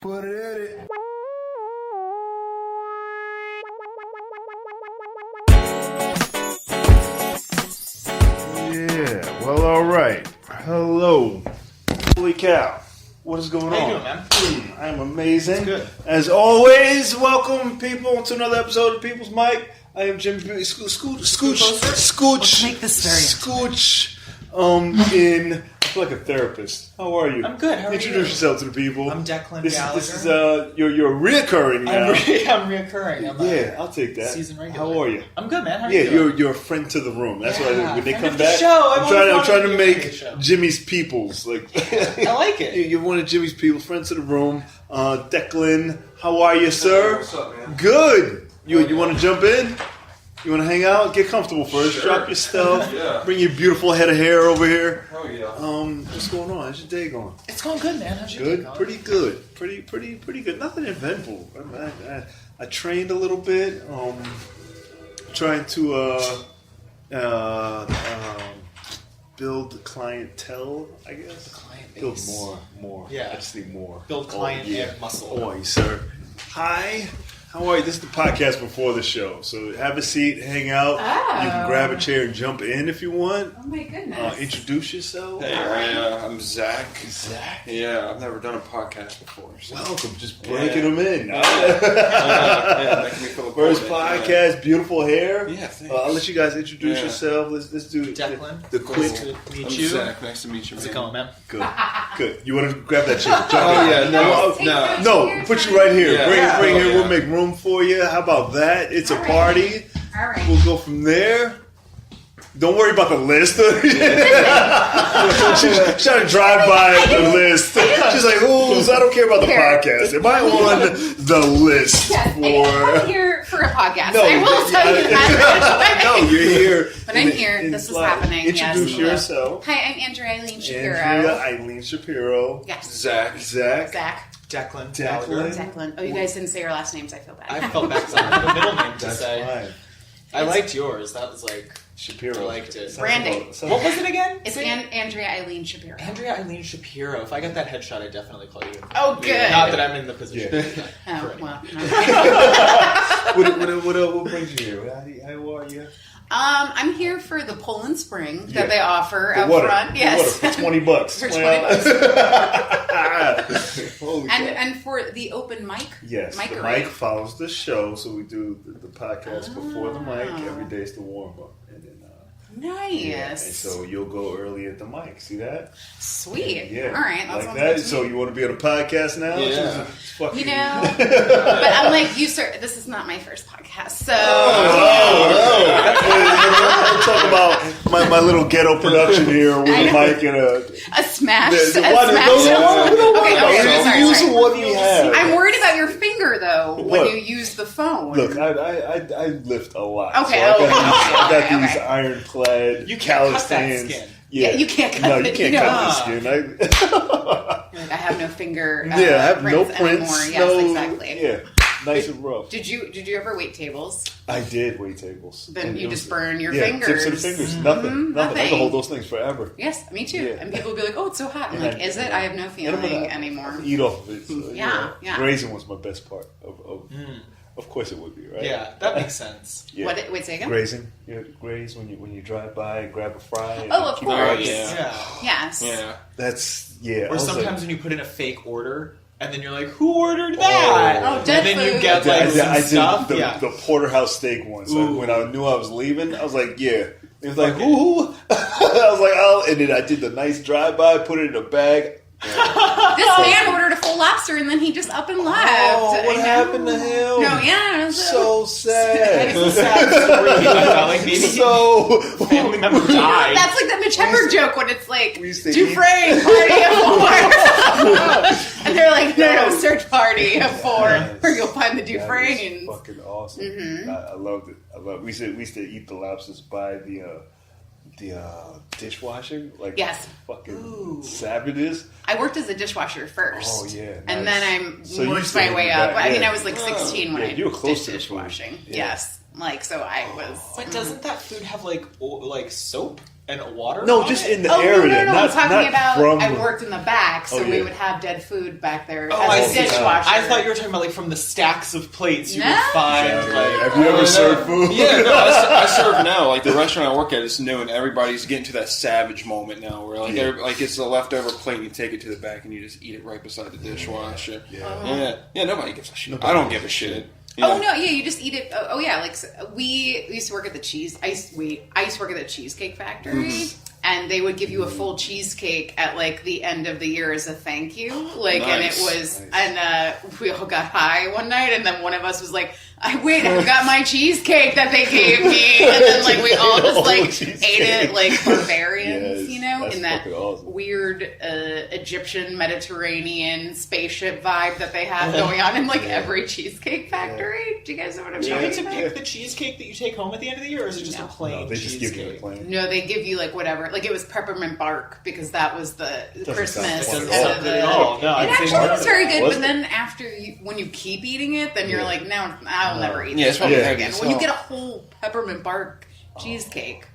Put it in it. Yeah, well, all right. Hello. Holy cow. What is going on? How you doing, man? I'm amazing. Good. As always, welcome people to another episode of People's Mic. I am Jimmy Scooch. Let's make this very Scooch. I feel like a therapist. How are you? I'm good. How are Introduce you? yourself to the people. I'm Declan This Gallagher. is you're reoccurring now. I'm reoccurring. I'm I'll take that. Season regular. How are you? I'm good, man. How are you doing? You're a friend to the room. That's what I think. When they friend come of the back, show. I'm trying to the make show. Jimmy's peoples like. I like it. You're one of Jimmy's people, friends to the room. Declan, how are you, sir? What's up, man? Good. You want to jump in? You want to hang out? Get comfortable first. Sure. Drop your stuff. Yeah. Bring your beautiful head of hair over here. Oh yeah. What's going on? How's your day going? It's going good, man. How's your day Good, going? pretty good, pretty good. Nothing eventful. I trained a little bit. Trying to build clientele, I guess. Client Build base. more. Yeah. I just need more. Build client and muscle. Boy, sir. Hi. How are you? This is the podcast before the show, so have a seat, hang out. Oh. You can grab a chair and jump in if you want. Oh my goodness. Introduce yourself. Hey, I'm Zach. Zach. Yeah, I've never done a podcast before. So. Welcome. Just breaking them in. Yeah, making me feel First important. podcast, beautiful hair. Yeah, thanks. I'll let you guys introduce Yeah. yourself. Let's do Declan. the quick. Nice to meet I'm you. Zach. Nice to meet you. How's it man. going, man? Good. You want to grab that chair? Jump Oh in. yeah, no, Take no. those No, chairs put you right here. Yeah. Bring Yeah. here. Oh, We'll make room for you. How about that? It's a All right. party. All right. We'll go from there. Don't worry about the list. She's trying to drive by the list. She's like, "Who's? I don't care about the Here. podcast. Am I on the list Yes, I'm for?" here for a podcast. No, I will tell you that. No, you're here. But I'm here. This is happening. Introduce Yes. yourself. Hi, I'm Andrea Eileen Shapiro. Andrea Eileen Shapiro. Yes. Zach. Zach. Zach. Declan. Declan. Declan. Oh, you guys didn't say your last names. I feel bad. I felt bad because I had a middle name to That's say. fine. I liked yours. That was like Shapiro. I liked it. Sounds Branding. about- sounds- What was it again? It's Say it. Andrea Eileen Shapiro. Andrea Eileen Shapiro. If I got that headshot, I'd definitely call you. Oh, good. Not that I'm in the position. Yeah. Oh, well. What brings you here? How are you? I'm here for the Poland Spring that Yeah. they offer The up water. front. The Yes. water for $20. For $20. Holy cow. And for the open mic. Yes, the Mic-a-rate. mic follows the show, so we do the podcast before the mic. Every day is the warm up, and then Nice. yeah, and so you'll go early at the mic. See that? Sweet. Yeah, All right. That like sounds that. good to So me. you want to be on a podcast now? Yeah. It's fucking- You know, but I'm like, you, sir, this is not my first podcast, so. We'll talk about my little ghetto production here with a mic and a. A smash. Yeah, A why- smash. don't worry about it. Sorry, Use sorry. what we have. I'm worried about your finger, though, when Look. you use the phone. Look, I lift a lot. Okay, so I got okay, these okay. ironclad You can't cut callus that hands. skin. Yeah, you can't cut No, it, you can't you know. cut the skin. Like, I have no finger Yeah, I have no prints prints. anymore. No, Yes, exactly. Yeah, nice and rough. Did you ever wait tables? I did wait tables. Then And you it just was- burn your yeah, fingers. tips of the fingers. Nothing. I nothing. can hold those things forever. Yes, me too. Yeah. And people will be like, "Oh, it's so hot." I'm And like, I- "Is it? I have no And I'm feeling gonna anymore." Eat off of it. So, Yeah, yeah. Grazing was my best part. Of course it would be, right? Yeah, that makes sense. Yeah. Wait, say again? Grazing. You graze when you drive by, grab a fry. And Oh, of keep course. walking. yeah. Yes. Yeah. That's I Or was like- sometimes when you put in a fake order, and then you're like, "Who ordered that?" Oh, and dead then you food. get I like did, some I did stuff. the, Yeah. the porterhouse steak once. Like, Ooh. when I knew I was leaving, I was like, yeah. It was like, who? I was like, oh. And then I did the nice drive-by, put it in a bag. This man ordered a full lobster and then he just up and left. Oh, what I know. happened to him? No, yeah. It was So That sad. is a sad story. You know, telling me So family member died. That's like that Mitch Hedberg joke when it's like, We used to Dufresne, party of four. And they're like, no, search party of four, Yes. or you'll find the That was Dufresnes. fucking awesome. Mm-hmm. I loved it. We used to eat the lobsters by the dishwasher, like Yes. fucking savages. I worked as a dishwasher first. Oh, yeah, And nice. then I So you worked used to my do way that, up. I mean, yeah. I was like 16 when Yeah, I you were close did to the food. dishwashing. Yeah. Yes. Like, so I was. But doesn't that food have like soap? and water? No, on just it? in the Oh, area. no, Not, I'm talking not about. from. I worked in the back, so Oh, we yeah. would have dead food back there Oh, I as a see. dishwasher. I thought you were talking about like from the stacks of plates you No. would find. Exactly. Like, Have you ever served food? Yeah, no, I serve now. Like the restaurant I work at is new, and everybody's getting to that savage moment now, where like like it's a leftover plate, and you take it to the back, and you just eat it right beside the dishwasher. Yeah. Nobody gives a shit. I don't give a shit. Yeah. Oh no, yeah, you just eat it. Oh yeah, like we used to work at the cheese. I used to work at the Cheesecake Factory, and they would give you a full cheesecake at like the end of the year as a thank you. Like, and it was, and we all got high one night, and then one of us was like, I got my cheesecake that they gave me, and then like we all just like ate it like barbarians, you know, in that weird Egyptian Mediterranean spaceship vibe that they have going on in like every Cheesecake Factory. Do you guys know what I'm do you talking get to about? pick the cheesecake that you take home at the end of the year, or is it just a plain No, they just cheesecake? give you a plain. No, they give you like whatever. Like it was peppermint bark because that was the Christmas. sound Doesn't fun and sound at good the- at all. No, It I'd say actually none was of very it. good, Was but it? then when you keep eating it, then you're like, no, I'll never eat Yeah, this it's probably ever heavy again. as When you hell. get a whole peppermint bark cheesecake,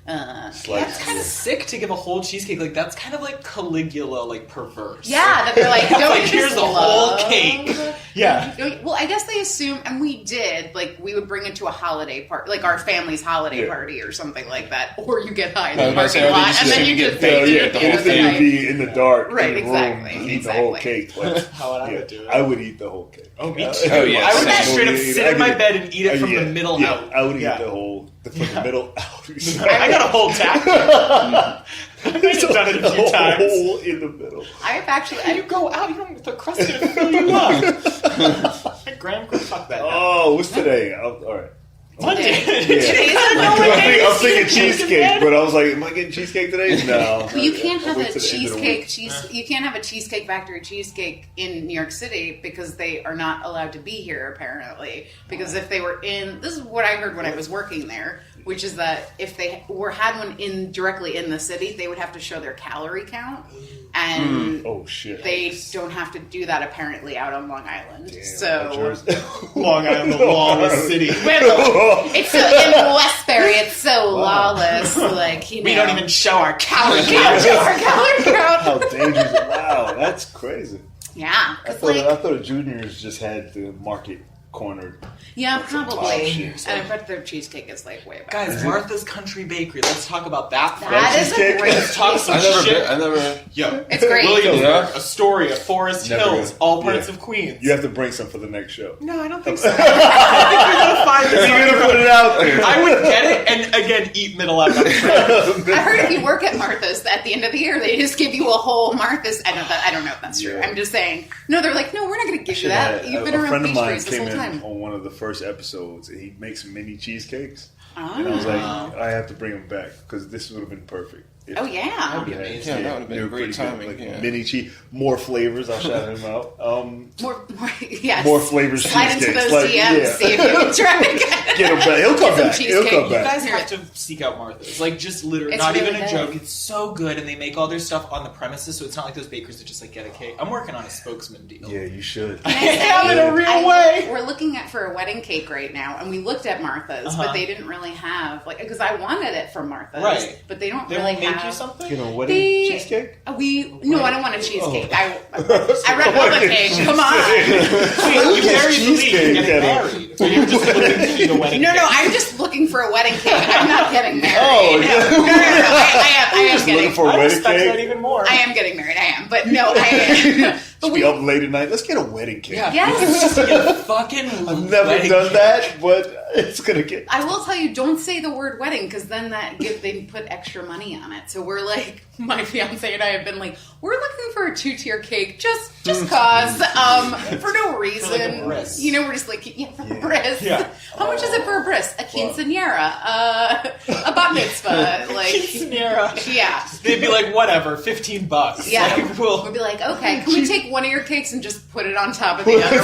That's kind of sick to give a whole cheesecake. Like that's kind of like Caligula, like perverse. yeah, that they're like, don't Like, you here's just the whole love- cake. Yeah. Well, I guess they assume, and we did, like, we would bring it to a holiday party, like our family's holiday party or something like that, or you get high in the I was parking gonna say, lot, and then you just baked eat it it the at whole the end of the thing You'd night. be in the dark, Right, in the exactly, room, eat the whole exactly. cake. Like, How would I would do it? I would eat the whole cake. Oh, me too. Oh, yeah. I would Same. just straight up sit in my bed and eat it from the middle out. I would eat Yeah. the whole, from the middle out. I got a whole tack. I've done it a few times. hole in the middle. I've actually, You go out, you don't, the crust didn't fill you up. Graham could fuck that. Oh, what's today? All right. Monday. Today's I'm thinking cheesecake, but I was like, am I getting cheesecake today? No. Well, you can't have Wait a till the end of the cheesecake. You can't have a Cheesecake Factory cheesecake in New York City because they are not allowed to be here. Apparently, because if they were in, this is what I heard when I was working there, which is that if they had one directly in the city, they would have to show their calorie count, and Oh shit. they don't have to do that apparently out on Long Island. Damn, So. Long Island, the lawless city. It's so, in Westbury, it's so lawless. Like, you know, We don't even show our calorie we don't count. show our calorie count. How dangerous! Wow, that's crazy. Yeah, I 'cause, thought like, I thought the juniors just had the market cornered. yeah, That's some probably. wild shit. And I bet their cheesecake is like way better. Guys, Martha's Country Bakery. Let's talk about that. That is a cheesecake? great Let's talk some shit. I never. Yo, It's great. Williamsburg, Yeah. Astoria, Forest Never Hills, gonna- all parts yeah. of Queens. You have to bring some for the next show. No, I don't think so. I think you're gonna find this. You're gonna put it out there. I would get it and again eat middle out. I heard if you work at Martha's, at the end of the year, they just give you a whole Martha's. I don't know if that's true. Yeah. I'm just saying. No, they're like, no, we're not going to give you that. You've been a around friend of Peach mine Trees this came whole in time. on one of the first episodes, and he makes mini cheesecakes. Oh. And I was like, I have to bring them back because this would have been perfect. If- Oh, yeah. That'd be Yeah, amazing. Yeah, that would have they been were great pretty good. timing. Like Yeah. mini cheese, more flavors. I'll shout him out. More, yes. More flavors. Slide into cheesecakes. those Like, DMs, yeah. see if you can try to Get him back. He'll come some back. He'll cheesecake. come You back. guys have to seek out Martha's. Like, just literally, It's not really even a good. joke. It's so good, and they make all their stuff on the premises, so it's not like those bakers that just like get a cake. I'm working on a spokesman deal. Yeah, you should. Yeah, in a real way. We're looking at for a wedding cake right now, and we looked at Martha's, Uh-huh. but they didn't really have like because I wanted it from Martha's, Right. But they don't They really won't make have. you something? You know, wedding They- cheesecake? No, I don't want a cheesecake. Oh. I read all the cake. Come on. Wait, you gets married Lee, cheesecake you're getting at a- married. Or you're just looking to eat a wedding No, cake. I'm just looking for a wedding cake. I'm not getting married. Oh, no, yeah. no. I am Just getting. looking for a I wedding respect that cake. even more. I am getting married. I am, but no, I am. But Be up late at night. Let's get a wedding cake. Yeah, Yes. it's just to get a fucking I've never wedding done cake. that, but it's gonna get. I will tell you, don't say the word wedding because then they put extra money on it. So we're like, my fiance and I have been like, we're looking for a 2-tier cake just cause, for no reason. For like a bris. You know, we're just like, yeah, for a bris. Yeah. How much is it for a bris? A quinceanera, a bat mitzvah, like, Quinceanera. yeah. They'd be like, whatever, $15. Yeah, Like, we'll- we'd be like, okay, can we take one of your cakes and just put it on top of the other one?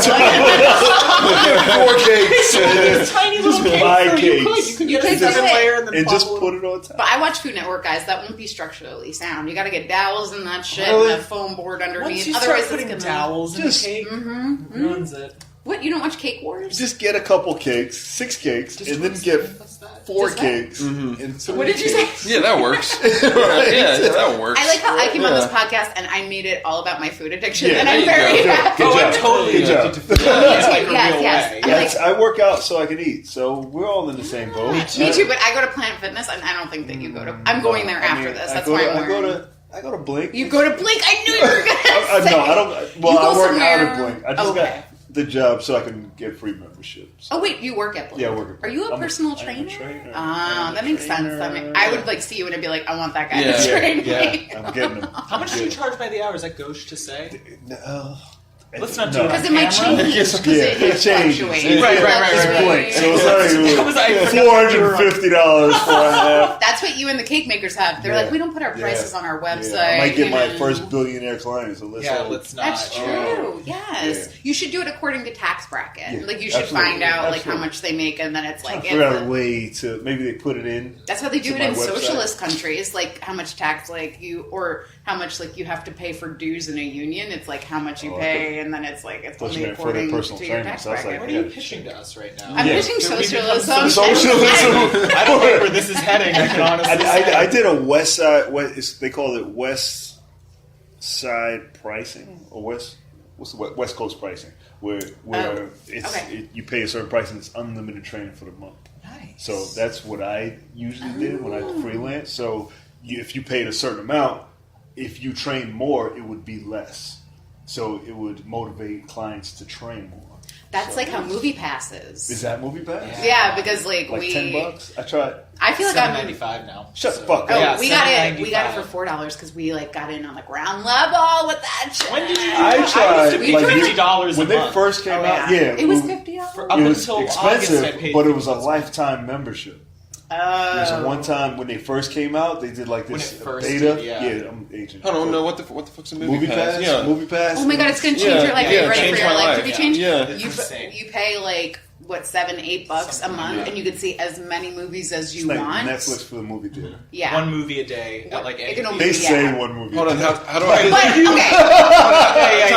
4 cakes. This tiny little cake. buy so you cakes. could You get a could do 7-layer it. and then And just pop put it on top. But I watch Food Network, guys. That won't be structurally sound. You got to get dowels and that shit Really? and a foam board underneath. Once you Otherwise, start it's putting gonna. dowels in the Just- cake, ruins it. What, you don't watch Cake Wars? Just get a couple cakes, 6 cakes, and then get 4 cakes. And What did you say? Yeah, that works. yeah, that works. I like how I came on this podcast and I made it all about my food addiction, Yeah, and there I'm you very go. happy. Good job. I'm totally Good job. addicted to food. It's like a Yes, real yes. way. I Yes, I work out so I can eat. So we're all in the same boat. Me too, but I go to Planet Fitness, and I don't think that you go to. I'm going there after this. That's why I'm wearing. I go to Blink. You go to Blink. I knew you were gonna say. No, I don't. Well, You go I work somewhere- out at Blink. I just Okay. got the job so I can get free memberships. Oh wait, you work at Blink. Yeah, I work at Blink. Are you a I'm personal I'm trainer? trainer. Ah, I'm a that makes sense. trainer. I would like see you and I'd be like, I want that guy Yeah. to train Yeah. me. I'm getting them. How much do you charge by the hour? Is that gauche to say? No. Let's not do No. it. Because it might Camera? change. Yes, Because yeah, it it changes. fluctuates. Right. It's Blink. So it's That was- I like forgot you were on- $450 for a half. That's what you and the cake makers have. They're Yeah. like, we don't put our prices Yeah. on our website. Yeah. I might get my you know. first billionaire client. So let's Yeah, hope. let's not. That's true. Yes, Yeah. you should do it according to tax bracket. Yeah, Like you should absolutely, find out like how absolutely. much they make, and then it's I like figure out it's a way to maybe they put it in. that's how they do to it my in website. socialist countries. Like how much tax like you or how much like you have to pay for dues in a union. It's like how much you Oh, pay, and then it's like it's Thought you only meant for the according personal to your trainer, tax so I was bracket. like, What are you Yeah. pitching to us right now? I'm Yeah. pitching Did we become socialism. Socialism. I don't know where this is heading. I can honestly say. I did a West Side. They call it West Side pricing or what's the West Coast pricing, where Oh, it's okay. you pay a certain price and it's unlimited training for the month. Nice. So that's what I usually did when I freelance. So if you paid a certain amount, if you train more, it would be less. So it would motivate clients to train more. That's So- like how Movie Pass is. Is that movie pass? Yeah, because like Like we. $10? I tried. I feel like I'm. $7.95 now. Shut the fuck up. Oh, Yeah, we got it. We got it $7.95. for $4 because we like got in on the ground level with that shit. When did you do I that? tried. used to pay like, $50 when a they month. first came Oh, out. yeah. Yeah, It was $50. For up It was until expensive, August, I paid but it was a $50 lifetime membership. There's a one time when they first came out, they did like When this it first beta. did, yeah. I'm agent. I don't know what the fuck's a Movie pass. Yeah. Movie pass. Oh my god, it's gonna change Yeah, your life. Are yeah, you ready change for your my life to life. be Yeah. changed? Yeah. It's insane. You pay like what $7-8 a month, Yeah. and you can see as many movies as you It's like want. Netflix for the movie theater. Yeah. One movie a day at like It can AMC. only They Yeah. say one movie. Hold on, a day. how do I But okay,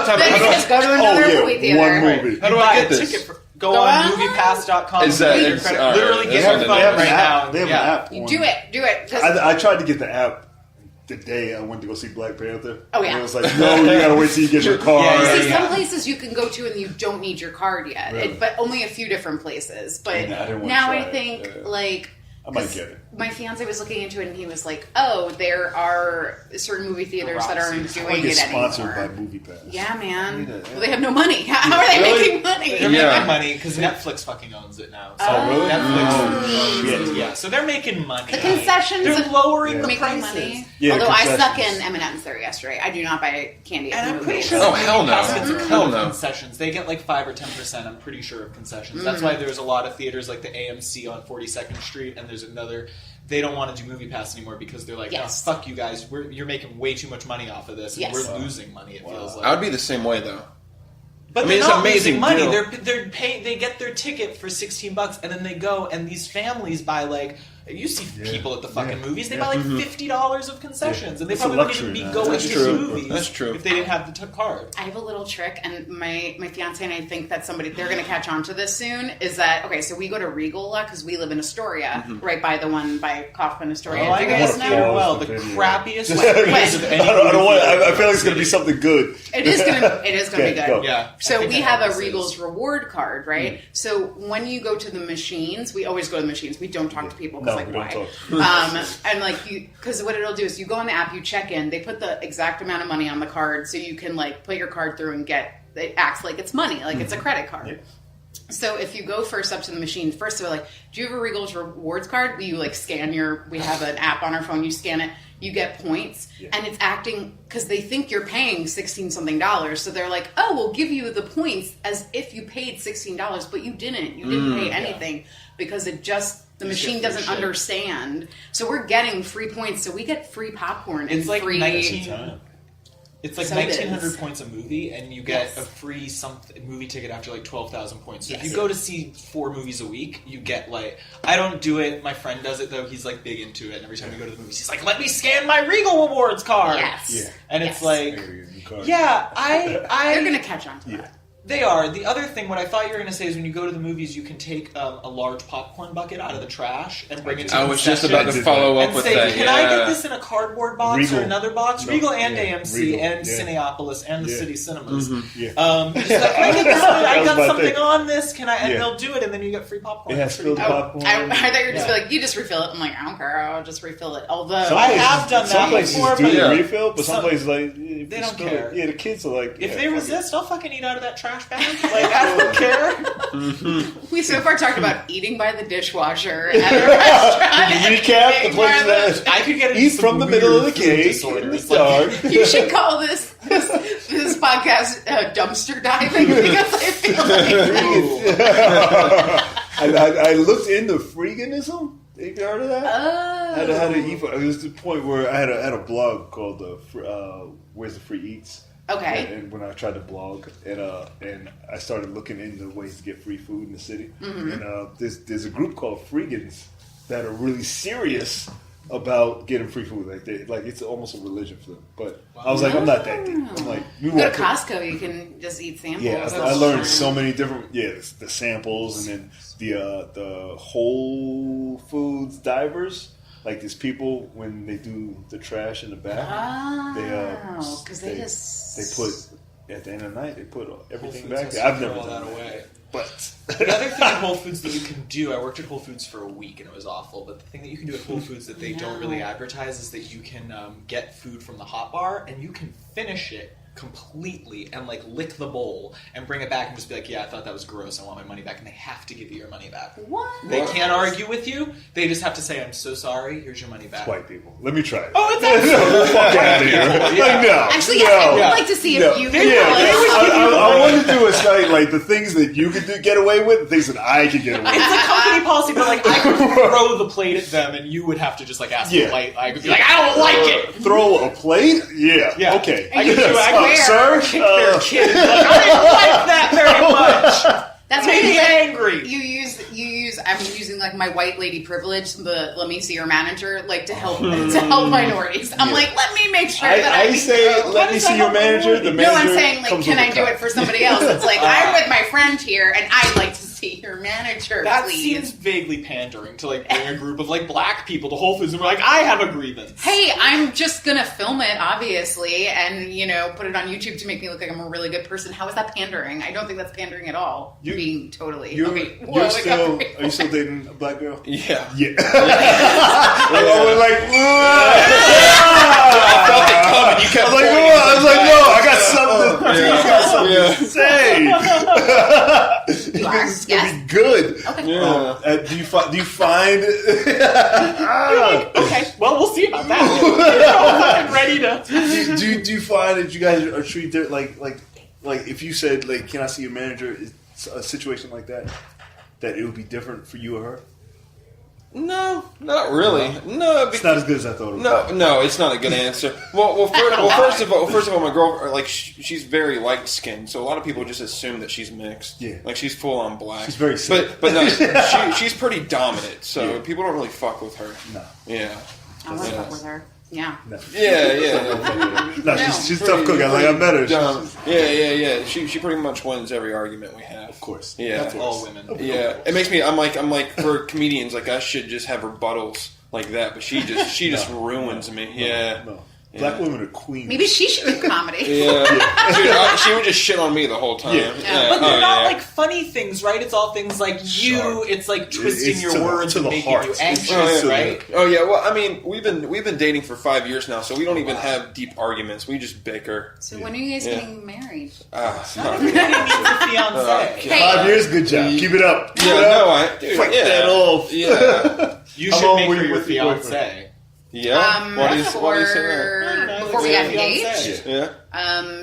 Time then out. you just go to another Oh, yeah, movie theater. one movie. How do You I buy get a this? ticket for, go Go on on. moviepass.com. Is that- Put your it's- credit- all right, literally that's get They your have, phone they have an right app. now. They have Yeah. an app. You on- do it. 'Cause I tried to get the app the day I went to go see Black Panther. Oh, yeah. And it was like, no, you gotta wait till you get your card. Yeah, See, yeah. some places you can go to and you don't need your card yet, Really? but only a few different places. But Yeah, I didn't wanna now try I it. think Yeah. like I might 'cause get it. my fiance was looking into it and he was like, "Oh, there are certain movie theaters that aren't Roxy's. I doing want to it get sponsored anymore." by Movie Pass. Yeah, man. Need it, yeah. Well, they have no money. How are they Really? making money? They're Yeah. making money because Netflix fucking owns it now. So Oh, really? Netflix Oh, owns shit. it. Yeah, so they're making money. The concessions They're of lowering the making prices. money. Yeah, Although I concessions. stuck in M&M's there yesterday. I do not buy candy at And the I'm pretty movies. sure Oh, hell no. Pass gets a cut Hell of no. concessions. They get like 5 or 10%. I'm pretty sure of concessions. That's why there's a lot of theaters like the AMC on 42nd Street, and there's another. They don't want to do Movie Pass anymore because they're like, Yes. "Oh, fuck you guys. You're making way too much money off of this, and Yes. we're losing money." It feels like. I would be the same way though. But I mean, they're it's not amazing losing money. deal. They're paying. They get their ticket for $16, and then they go, and these families buy like. You see Yeah. people at the fucking Yeah. movies. They Yeah. buy like $50 of concessions, and they It's a probably wouldn't even luxury be now. going That's to true. the movies. That's true. If they didn't have the card. I have a little trick, and my fiance and I think that they're going to catch on to this soon. Is that okay? So we go to Regal a lot because we live in Astoria, right by the one by Kaufman Astoria. Oh, I Do you got guys to know? farewell. The the video. crappiest I movies of any don't want. movie I feel like it's gonna be something good. It is gonna be Okay, good. go. Yeah. I So think we I know have a what this Regal's is. reward card, right? So when you go to the machines, we always go to the machines. We don't talk to people because No, like we don't why? talk. And like because what it'll do is you go on the app, you check in, they put the exact amount of money on the card, so you can like put your card through and get. It acts like it's money, like it's a credit card. Yeah. So if you go first up to the machine, first they're like, "Do you have a Regal's rewards card?" You like scan your. We have an app on our phone. You scan it, you get points, Yeah. and it's acting because they think you're paying $16 something. So they're like, "Oh, we'll give you the points as if you paid $16, but you didn't. You didn't pay anything because it just." The machine get free doesn't shit. understand, so we're getting free points. So we get free popcorn and It's like free. 19. It's like Sodas. 1,900 points a movie, and you get Yes. a free movie ticket after like 12,000 points. So if Yes. you go to see 4 movies a week, you get like. I don't do it. My friend does it though. He's like big into it, and every time we go to the movies, he's like, "Let me scan my Regal Rewards card." Yes, Yeah. and Yes. it's like, I gotta get a new card. yeah, I they're gonna catch on to Yeah. that. They are. The other thing, what I thought you were going to say is when you go to the movies, you can take a large popcorn bucket out of the trash and bring it to I the was just concession about to follow up and with say, that. can I get this in a cardboard box Regal. or another box? No, Regal and yeah, AMC Regal, and yeah. Cineopolis and the City Cinemas. Yeah. Just like, can I get this? I got my something thing. on this. Can I? And Yeah. they'll do it, and then you get free popcorn. It has It's pretty spilled cool. popcorn. I thought you were just Yeah. like, you just refill it. I'm like, I don't care. I'll just refill it. Although Some I places- have done that Some places before, do but- the refill, but some Some- places like if they you don't spill care. It, yeah, the kids are like, If yeah, they fuck resist, I'll fucking eat out of that trash bag. Like, I don't care. we so far talked about eating by the dishwasher at a restaurant. Recap the Eating by place that I could get into eat some from the middle of the weird food cake in disorders. the dark. You should call this podcast dumpster diving because I feel like I looked into freeganism. Have you heard of that? How to eat. It was the point where I had a blog called "Where's the Free Eats." Okay. And when I tried to blog, and I started looking into ways to get free food in the city, and there's a group called Freegans that are really serious about getting free food. Like it's almost a religion for them. But I was like, I'm not that deep. I'm like, we Go to walk in- Costco, you can just eat samples. Yeah, That's I learned fine. so many different. Yeah, the samples, and then the Whole Foods divers. Like these people when they do the trash in the back, Oh, because they put at the end of the night they put everything Foods back has there. to I've never throw done that that. away. But The other thing at Whole Foods that you can do, I worked at Whole Foods for a week and it was awful, but the thing that you can do at Whole Foods that they don't really advertise is that you can get food from the hot bar and you can finish it completely and like lick the bowl and bring it back and just be like, yeah, I thought that was gross, I want my money back, and they have to give you your money back. What? They can't argue with you, they just have to say, I'm so sorry, here's your money back. white people, let me try it. Oh, it's absolutely Fuck out of here! Like no, Actually, no. yes, I would Yeah. like to see No. if you Yeah, can I want to do a study like the things that you could get away with, things that I could get away with. It's a company policy, but like I could throw the plate at them and you would have to just like ask Yeah. polite. I could be like, I don't like it. Throw a plate? Yeah. Yeah. Okay. I could do it. I Swear. could kick their kid. Like, I didn't like that very much. That's Made me maybe angry. you use. I'm using like my white lady privilege, the let me see your manager, like to help minorities. I'm like, let me make sure that I say, can- let me see your manager. The manager No, I'm saying like, comes can with I a do cup. it for somebody else? It's like I'm with my friend here, and I'd like to see your manager, That please. seems vaguely pandering to like bring a group of like black people to Whole Foods and we're like, I have a grievance. Hey, I'm just gonna film it, obviously, and put it on YouTube to make me look like I'm a really good person. How is that pandering? I don't think that's pandering at all. Being totally You're, okay. you're whoa, it got still. real. Are you still dating a black girl? Yeah. Yeah. I was like, You kept I was like, no, I got something. To say. You are? It's gonna Yes. be good. Okay. Yeah. Do you find? Okay, well we'll see about that. I'm fucking ready to. do you find that you guys are treated like if you said like, can I see your manager? It's a situation like that it would be different for you or her. No, not really. No, It's not as good as I thought it was. No, it's not a good answer. First of all, my girl, like she's very light skinned, so a lot of people just assume that she's mixed. Yeah. Like she's full on black. She's very sick. But no, she's pretty dominant, so Yeah. people don't really fuck with her. No. Yeah. I want to fuck with her. Yeah. No. Yeah. No, she's a tough cook. I met her. Dumb. Yeah. She pretty much wins every argument we have. Of course. Yeah. Of course. All women. Yeah, it makes me. I'm like for comedians, like I should just have rebuttals like that, but she just ruins me. Yeah, No. Black women are queens. Maybe she should do comedy. yeah. Dude, she would just shit on me the whole time. Yeah. But they're Oh, not yeah. like funny things, right? It's all things like you. Sharp. It's like twisting It's your to the- words to and the making heart. you It's anxious, to the- right? Oh yeah. Well, I mean, we've been dating for 5 years now, so we don't even have deep arguments. We just bicker. So when are you guys Yeah. getting married? Everybody needs a fiance. Hey, 5 years, good job. Keep it up. Keep Yeah, it up. no, dude, Fight yeah. that off. Yeah, You How should long make were her you your with your boyfriend? fiance. yeah. Why do you say that? before we got Fiance. engaged? Yeah.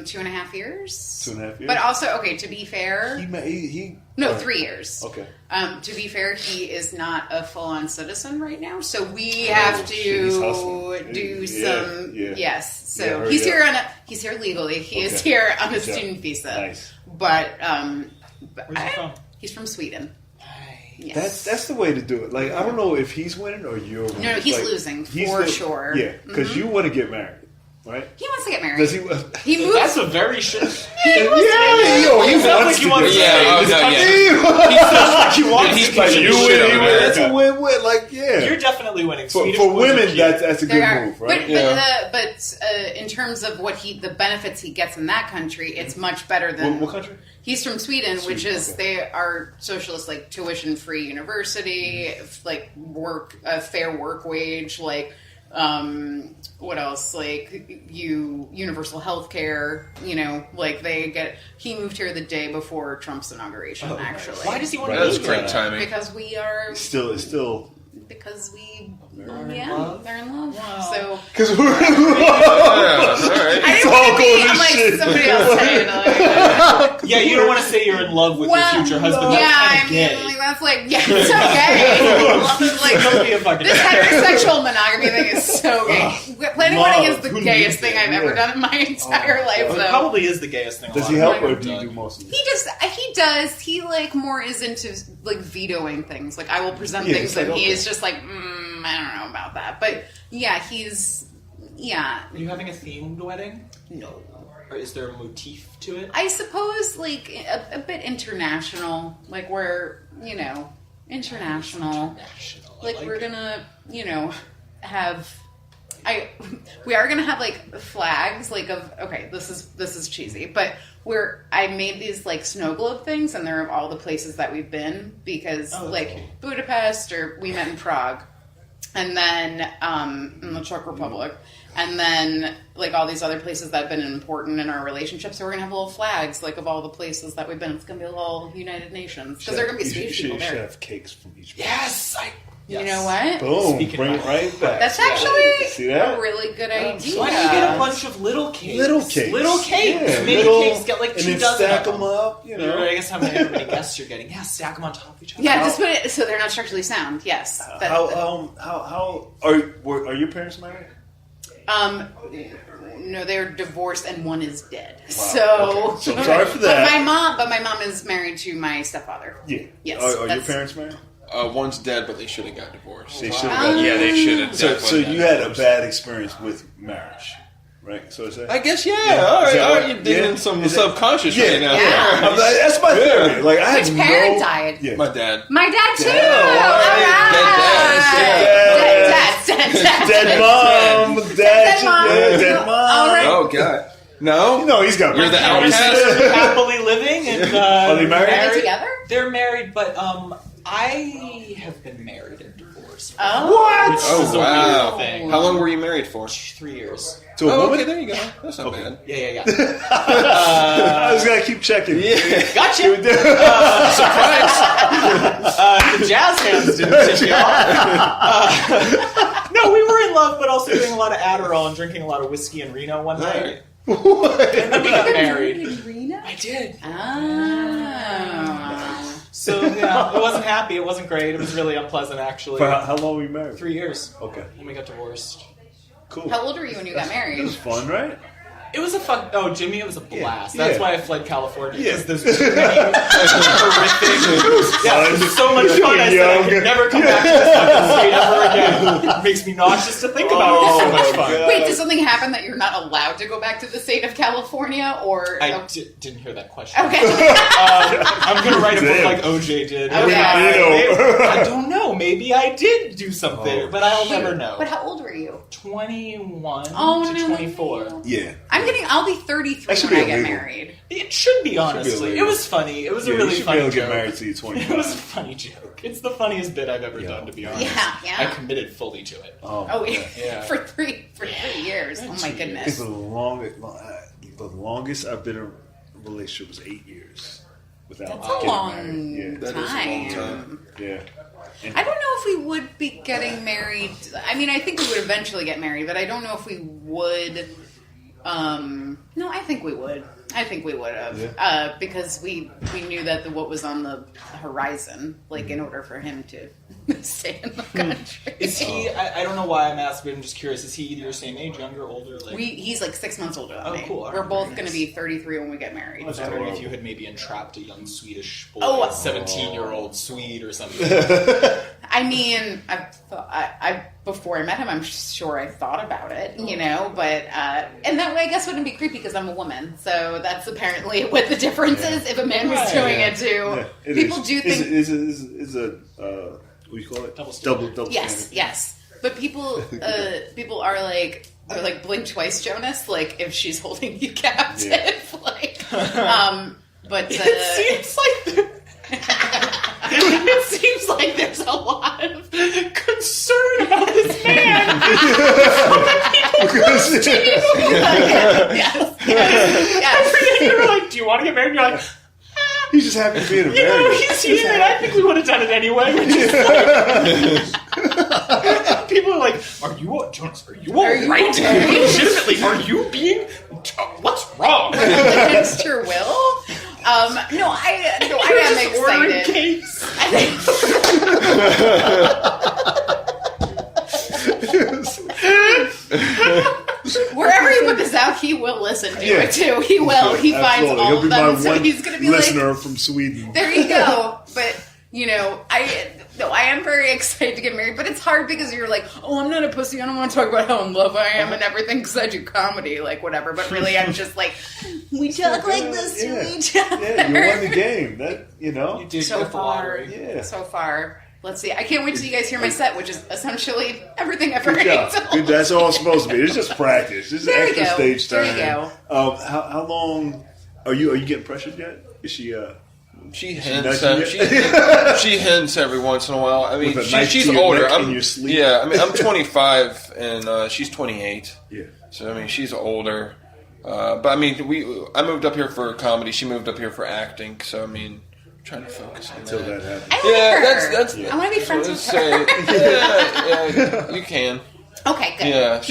2.5 years. 2.5 years. But also, okay, to be fair, he no, 3 years. Okay. To be fair, he is not a full-on citizen right now, so we have shit, he's to hustling. do Yeah, some. yeah. Yes, so Yeah, he's hurry here he's here legally. He is Okay. here on a Good job. student visa. Nice. But Where's he from? he's from Sweden. Yes. That's the way to do it. Like, I don't know if he's winning or you're winning. No, he's Like, losing, he's for sure. Yeah, because you want to get married. right? He wants to get married. Does he? He moves. That's a very short. He Sounds like wants he to wants get to Yeah, marry. oh, This no, country- yeah. He sounds like he wants He's to like, get you married. win, he win. That's a win-win. Like, yeah. You're definitely winning. For Swedish boys are women, cute. that's a They good are. move, right? But in terms of the benefits he gets in that country, it's much better than What country? He's from Sweden, which is okay. they are socialist, like tuition-free university, like a fair work wage, like what else? Like universal health care. You know, like they get. He moved here the day before Trump's inauguration. Actually, Why does he want to That's move great here? timing. Because we are. It's still. Because we. in Yeah, love? they're in love. Wow. So. Because we're. Yeah, all right. I didn't all want to be. going to I'm like shit. somebody else said it. Like, Yeah, you don't want to say you're in love with your future husband. yeah, That's I kind of gay. mean, like that's like it's so gay. Like Don't be a fucking. this heterosexual monogamy thing is so gay. Planning wedding is the Who gayest needs thing it? I've ever Yeah. done in my entire life. It So. probably is the gayest thing. a Does lot he of help, people or have do you done. do most of it? He does. He like more is into like vetoing things. Like I will present Yeah, things it's like, and he okay. is just like, I don't know about that. But yeah, Are you having a themed wedding? no. Or is there a motif to it? I suppose like a bit international, like we're international. National. I Like we're gonna, have. We are gonna have like flags, like of okay, this is cheesy, but I made these like snow globe things, and they're of all the places that we've been because like cool. Budapest, or we met in Prague, and then in the Czech Republic, and then like all these other places that have been important in our relationship. So we're gonna have little flags like of all the places that we've been. It's gonna be a little United Nations because they're gonna be Swedish people You should there. have cakes from each. Yes, You know what? Boom! Speaking Bring of- it right back. That's Yeah. actually See that? a really good idea. Why don't you get a bunch of little cakes? Little cakes. Little cakes. Yeah, Mini little- cakes. Get like and 2 then dozen stack of them up. You know. I guess how many guests you're getting. Yeah, stack them on top of each other. Yeah, just put it so they're not structurally sound. Yes. How are your parents married? No, they're divorced and one is dead. Wow. So, Okay. So I'm sorry for that. But my mom is married to my stepfather. Yeah. Yes, Are your that's- parents married? One's dead, but they should have got divorced. They should have. Yeah, they should have. So you had a bad experience with marriage, right? So is that? I guess, yeah. Yeah. All Is right, that all right. what- You're digging yeah? in some Is it- subconscious Yeah. right now. Yeah. I'm like, that's my theory. Like I had Which parent no, died? Yeah. My dad. My dad too. Dad. Dead Dead mom. Dead mom. Yeah, dead mom. All right. Oh, God. No? No, he's got. You're the Parents outcast? are happily living and Are they married? Are they together? They're married, but I have been married and divorced. Oh. What? Oh, This is a wow. weird thing. How long were you married for? 3 years. To a Oh, woman? okay, there you go. That's not Okay. bad. Yeah. I was gonna keep checking. Yeah. Gotcha. Surprise! The jazz hands didn't tip you off. No, we were in love, but also doing a lot of Adderall and drinking a lot of whiskey in Reno one All night. right. And then we got married. Rena? I did. Oh. So, yeah, it wasn't happy. It wasn't great. It was really unpleasant, actually. For how long were you married? 3 years. Okay, And we got divorced. cool. How old were you when you got It married? was fun, right? It was a fun. Oh, Jimmy, it was a blast. Yeah. That's why I fled California. Yeah. Because there's too many horrific. Yeah, it was so much fun. I said I could never come back to this fucking state ever again. It makes me nauseous to think about it. It's so much fun. God. Wait, did something happen that you're not allowed to go back to the state of California, or I didn't hear that question. okay? I'm gonna write a book Damn. like OJ did. Okay. I don't know. Maybe I did do something, Oh, but I'll shit. never know. But how old were you? 21 Oh, to no. 24. Yeah. I'll be 33 That should when be I get illegal. married. It should be, honestly. illegal. It was funny. It was a Yeah, really you should be funny able to get joke. married till you're 25. It was a funny joke. It's the funniest bit I've ever Yeah. done, to be honest. Yeah. I committed fully to it. Oh, Yeah. for three years. Oh my 'Cause goodness. the longest I've been in a relationship was 8 years without That's a getting long married. That is a long time. Yeah. I don't know if we would be getting married. I mean, I think we would eventually get married, but I don't know if we would. No, I think we would. I think we would have because we knew that what was on the horizon, like in order for him to stay in the country. Is he? I don't know why I'm asking, but I'm just curious. Is he either your same age, younger, older? Like, He's like 6 months older than Oh, me. cool. We're both Very going to nice. be 33 when we get married. I was so- wondering if you had maybe entrapped a young Swedish boy, Oh. 17-year-old Swede or something. I mean, before I met him, I'm sure I thought about it, you know, but, and that way I guess wouldn't be creepy because I'm a woman. So that's apparently what the difference is if a man was doing it too. Yeah, People do think... Is a, what do you call it? Double Yes, standard. yes. But people are like blink twice, Jonas. Like if she's holding you captive, like. But it seems like there's a lot of concern about this man. Yes. You're like, do you want to get married? You're like, he's just happy to be in you know, America. he's here, and I think we would have done it anyway. People are like, are you, Jonas? Are you all right? Legitimately, are you being? What's wrong? Against your will? No, I am excited. Cakes. Wherever he put this out, he will listen to it too. He will. He finds Absolutely. all He'll of be them, my so one he's going to be listener from Sweden. there you go. But you know, I am very excited to get married, but it's hard because you're like, oh, I'm not a pussy. I don't want to talk about how in love I am and everything because I do comedy, like whatever. But really, I'm just like, we talk like this to each other. Yeah, you won the game. That you know. You did So get the far, lottery. Yeah. so far. Let's see. I can't wait till you guys hear my set, which is essentially everything I've Good already job. told. Good, that's all it's supposed to be. It's just practice. It's There you extra go. stage time. There you go. How long are you getting pressured yet? Is she? She nuts hints. you She hints every once in a while. I mean, With a knife she's to your older. neck in your sleep? Yeah, I mean, I'm 25 and she's 28. Yeah. So I mean, she's older. But I mean, I moved up here for comedy. She moved up here for acting. So I mean, I'm trying to focus on Until that. that happens. I like Yeah, her. that's. I want to be friends with So her. yeah, you can. Okay, good. Yeah, It's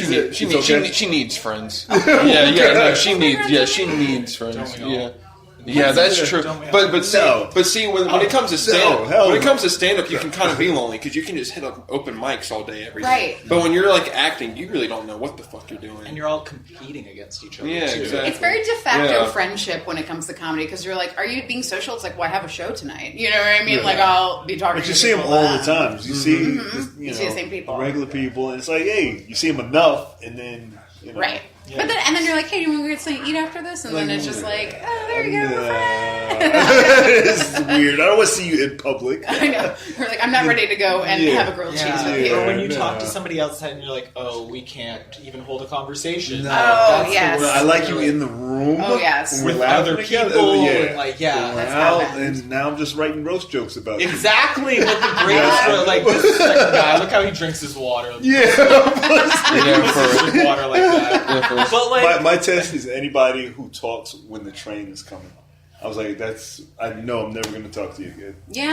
okay. she needs friends. No, she needs friends. Don't we all? Yeah. Yeah, that's true. Don't we all? But see, when it comes to stand hell when it no. comes to stand up, you can kind of be lonely because you can just hit up open mics all day every day. Right. But when you're like acting, you really don't know what the fuck you're doing. And you're all competing against each other. Yeah, too. exactly. It's very de facto Yeah. friendship when it comes to comedy because you're like, are you being social? It's like, well, I have a show tonight. You know what I mean? Like, I'll be talking But to you see them people all about- the time. You see, you see the same people. regular people, and it's like, hey, you see them enough, and then you know, Right. Yeah. But then you you're like, hey, do you want to go get something to eat after this? And then it's just like, oh, there you go. we're friends. This is weird. I don't want to see you in public. I know. You're like, I'm not ready to go and Yeah. have a grilled cheese with Yeah. you. Or when you No. talk to somebody outside and you're like, oh, we can't even hold a conversation. No. Oh, That's the yes. worst. I like you in the room. Oh, yes. when we're With laughing other together. people, Yeah. and like, yeah. We're That's out, happened. and now I'm just writing roast jokes about you. Exactly what the greatest like this second guy. Look how he drinks his water. Yeah. Drinks his water like that. But like, my test is anybody who talks when the train is coming. I was like, I know I'm never going to talk to you again. Yeah.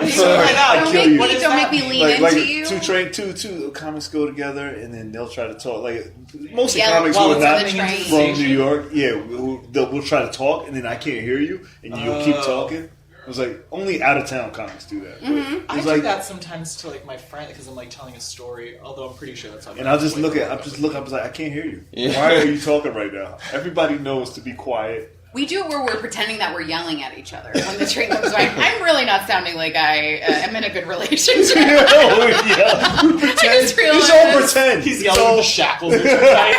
Sorry, Don't kill make you. What me, does don't that make me mean? lean Like into you. two comics go together, and then they'll try to talk. Like most Yeah, comics while who are it's not on the train. from New York, yeah, we'll try to talk, and then I can't hear you, and you'll keep talking. I was like, only out of town comics do that. Mm-hmm. I It's do like, that sometimes to like my friend because I'm like telling a story. Although I'm pretty sure that's. and I'll just look at, I was like, I can't hear you. Yeah. Why are you talking right now? Everybody knows to be quiet. We do it where we're pretending that we're yelling at each other when the train comes by. I'm really not sounding like I am in a good relationship. Yeah, we pretend. just realized It's all pretend. He's It's yelling all- with the shackles. Or something.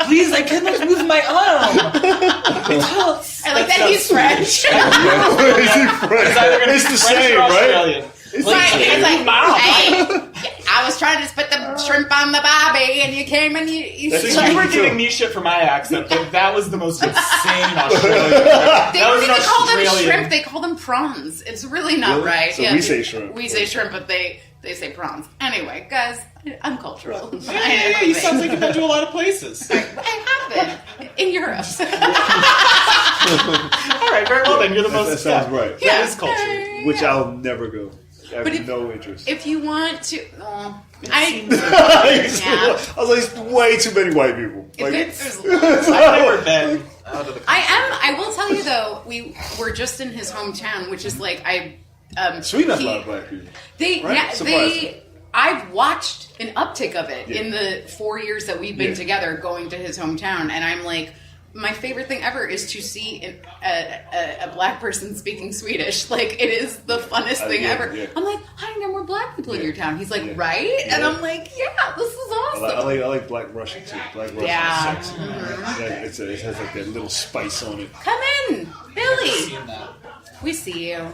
Please, I cannot move my arm. It hurts. I like that he's French. It's the same, right? It's like, hey, I was trying to spit the shrimp on the bobby, and you came and you That's So like- you were giving me shit for my accent, but that was the most insane Australian. They That don't was even an call them Australian. shrimp; they call them prawns. It's really not Really? right. So we say shrimp. We say shrimp, but they say prawns. Anyway, guys, I'm cultural. Yeah, he sounds like you've been to a lot of places. I have been in Europe. All right, very well then. You're the That most. sounds right. Yeah. That is culture. Which I'll never go. I have But if- no interest. If you want to, I I was like, it's way too many white people. Like, there's I've never been out of the. I will tell you though, we were just in his hometown, which is like Sweden has a lot of black people. They Right? yeah, Surprising. I've watched an uptick of it Yeah. in the 4 years that we've been Yeah. together going to his hometown, and I'm like, my favorite thing ever is to see a black person speaking Swedish. Like, it is the funnest thing ever. Yeah. I'm like, I know more black people in your town. He's like, right? Yeah. And I'm like, yeah, this is awesome. I like Black Russian too. Black Russian is sexy. Mm-hmm. It has like that little spice on it. Come in, Billy. We see you.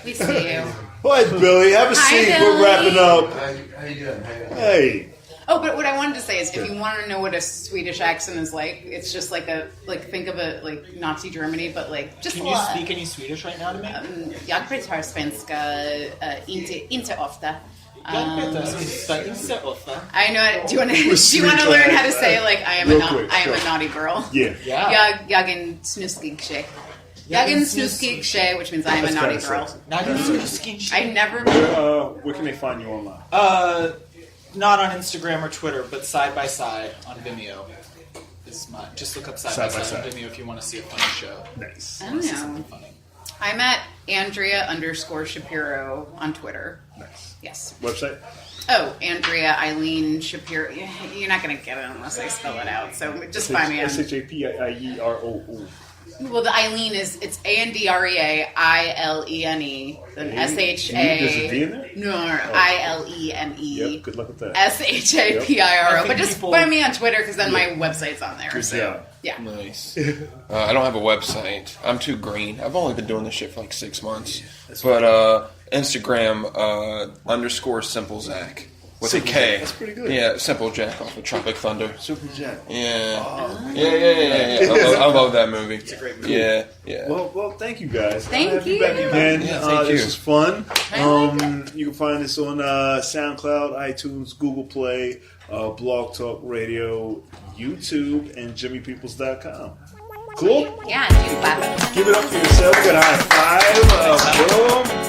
We see you. What, Billy? Have a seat. Billy. We're wrapping up. How you doing? Hey. Oh, but what I wanted to say is, if you want to know what a Swedish accent is like, it's just like think of a like Nazi Germany, but like just. Can you speak any Swedish right now to me? Jag pratar svenska, inte ofta. I know. Do you want to learn how to say like I am a naughty girl? Yeah. Jag en snuskig tjej. Jag en snuskig tjej, which means I am a naughty girl. I never. Where can they find you online? Not on Instagram or Twitter, but side by side on Vimeo. Just look up side by side on Vimeo if you want to see a funny show. Nice. I don't know. Funny. I'm at Andrea_Shapiro on Twitter. Nice. Yes. Website? Oh, Andrea Eileen Shapiro. You're not going to get it unless I spell it out. So just find me on. SHAPIEROO. Well, the Eileen it's ANDREAILENE. Then SHA. There's a D in there? No, ILENE. Yep. Good luck with that. SHAPIRO. But just find me on Twitter because then my website's on there. Good job. Yeah. Nice. I don't have a website. I'm too green. I've only been doing this shit for like 6 months. But Instagram _Simple Zach. With Simple a K. Jack. That's pretty good. Yeah, Simple Jack off of Tropic Thunder. Simple Jack. Yeah. Oh. Yeah. I love that movie. It's a great movie. Yeah. Well, thank you guys. Thank you. Back again. Yeah, thank This you. was fun. You can find us on SoundCloud, iTunes, Google Play, Blog Talk Radio, YouTube, and JimmyPeoples.com. Cool? Yeah, Give it up for yourself. We got a high five. Boom.